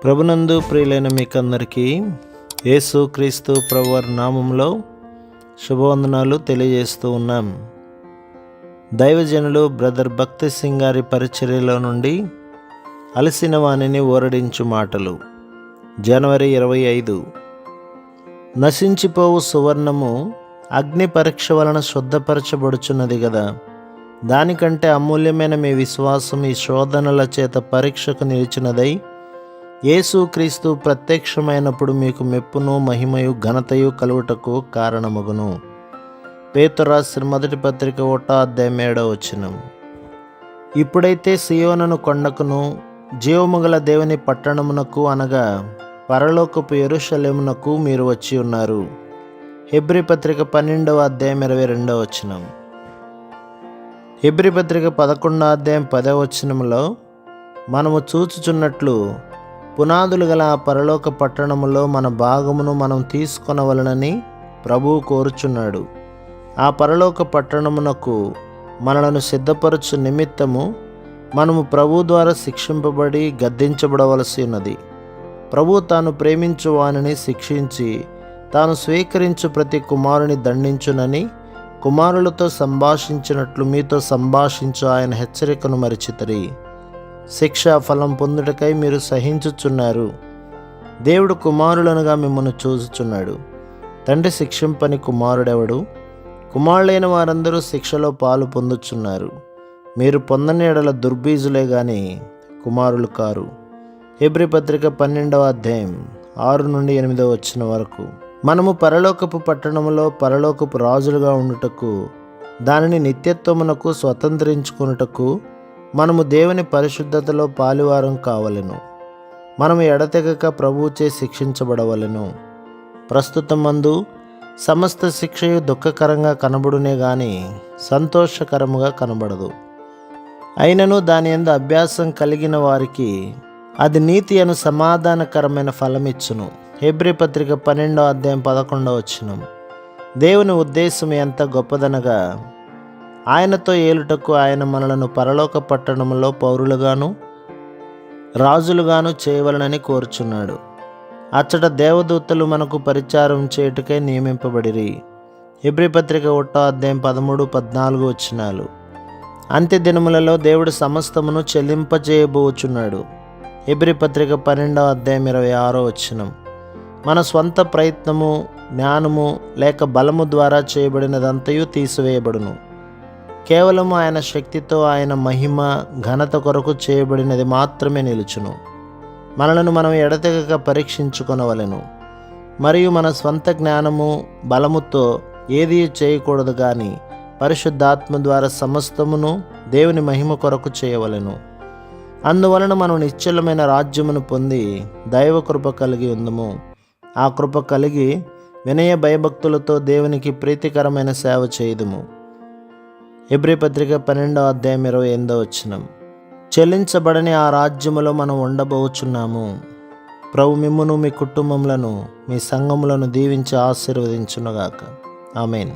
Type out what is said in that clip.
ప్రభునందు ప్రియులైన మీకందరికీ యేసు క్రీస్తు ప్రభువారి నామంలో శుభవందనాలు తెలియజేస్తూ ఉన్నాం. దైవజనులు బ్రదర్ భక్తి సింగ్ గారి పరిచర్యలో నుండి అలసిన వాణిని ఊరడించు మాటలు. జనవరి 25. నశించిపోవు సువర్ణము అగ్ని పరీక్ష వలన శుద్ధపరచబడుచున్నది గదా. దానికంటే అమూల్యమైన మీ విశ్వాసం ఈ శోధనల చేత పరీక్షకు నిలిచినదై యేసు క్రీస్తు ప్రత్యక్షమైనప్పుడు మీకు మెప్పును మహిమయు ఘనతయు కలుగుటకు కారణమగును. పేతురు రాసిన మొదటి పత్రిక 1:7. ఇప్పుడైతే సియోనును కొండకును జీవముగల దేవుని పట్టణమునకు అనగా పరలోకపు యెరూషలేమునకు మీరు వచ్చి ఉన్నారు. హెబ్రీ పత్రిక 12:22. హెబ్రీ పత్రిక 11:10 మనము చూచుచున్నట్లు పునాదులు గల ఆ పరలోక పట్టణములో మన భాగమును మనం తీసుకొనవలనని ప్రభువు కోరుచున్నాడు. ఆ పరలోక పట్టణమునకు మనలను సిద్ధపరచు నిమిత్తము మనము ప్రభు ద్వారా శిక్షింపబడి గద్దించబడవలసి ఉన్నది. ప్రభు తాను ప్రేమించు వానిని శిక్షించి తాను స్వీకరించు ప్రతి కుమారుని దండించునని కుమారులతో సంభాషించినట్లు మీతో సంభాషించు ఆయన హెచ్చరికను మరిచితిరి. శిక్షా ఫలం పొందుటకై మీరు సహించుచున్నారు. దేవుడు కుమారులనుగా మిమ్మల్ని చూచుచున్నాడు. తండ్రి శిక్షింపని కుమారుడెవడు? కుమారులైన వారందరూ శిక్షలో పాలు పొందుచున్నారు. మీరు పొందని ఎడల దుర్బీజులే గాని కుమారులు కారు. హెబ్రీ పత్రిక 12:6-8 వరకు. మనము పరలోకపు పట్టణములో పరలోకపు రాజులుగా ఉండుటకు దానిని నిత్యత్వమునకు స్వతంత్రించుకొనుటకు మనము దేవుని పరిశుద్ధతలో పాలువారం కావలెను. మనము ఎడతెగక ప్రభువుచే శిక్షించబడవలెను. ప్రస్తుతమందు సమస్త శిక్షయు దుఃఖకరంగా కనబడునే గాని సంతోషకరముగా కనబడదు. అయినను దాని యందు అభ్యాసం కలిగిన వారికి అది నీతి అను సమాధానకరమైన ఫలమిచ్చును. హెబ్రీ పత్రిక 12:11. దేవుని ఉద్దేశం ఎంత గొప్పదనగా ఆయనతో ఏలుటకు ఆయన మనలను పరలోక పట్టణంలో పౌరులుగాను రాజులుగాను చేయవలనని కోరుచున్నాడు. అచ్చట దేవదూతలు మనకు పరిచారం చేయుటకై నియమింపబడిరి. హెబ్రీ పత్రిక 1:13-14. అంత్య దినములలో దేవుడు సమస్తమును చెల్లింపజేయబోచున్నాడు. హెబ్రీ పత్రిక 12:26. మన స్వంత ప్రయత్నము జ్ఞానము లేక బలము ద్వారా చేయబడినదంతయు తీసివేయబడును. కేవలము ఆయన శక్తితో ఆయన మహిమ ఘనత కొరకు చేయబడినది మాత్రమే నిలుచును. మనలను మనం ఎడతెగక పరీక్షించుకొనవలెను. మరియు మన స్వంత జ్ఞానము బలముతో ఏదీ చేయకూడదు కానీ పరిశుద్ధాత్మ ద్వారా సమస్తమును దేవుని మహిమ కొరకు చేయవలెను. అందువలన మనం నిశ్చలమైన రాజ్యమును పొంది దైవ కృప కలిగి ఉందము. ఆ కృప కలిగి వినయ భయభక్తులతో దేవునికి ప్రీతికరమైన సేవ చేయుదుము. హెబ్రీ పత్రిక 12:28. చెల్లించబడని ఆ రాజ్యములో మనం ఉండబోచున్నాము. ప్రభు మిమ్మును మీ కుటుంబములను మీ సంఘములను దీవించి ఆశీర్వదించునుగాక. ఆమేన్.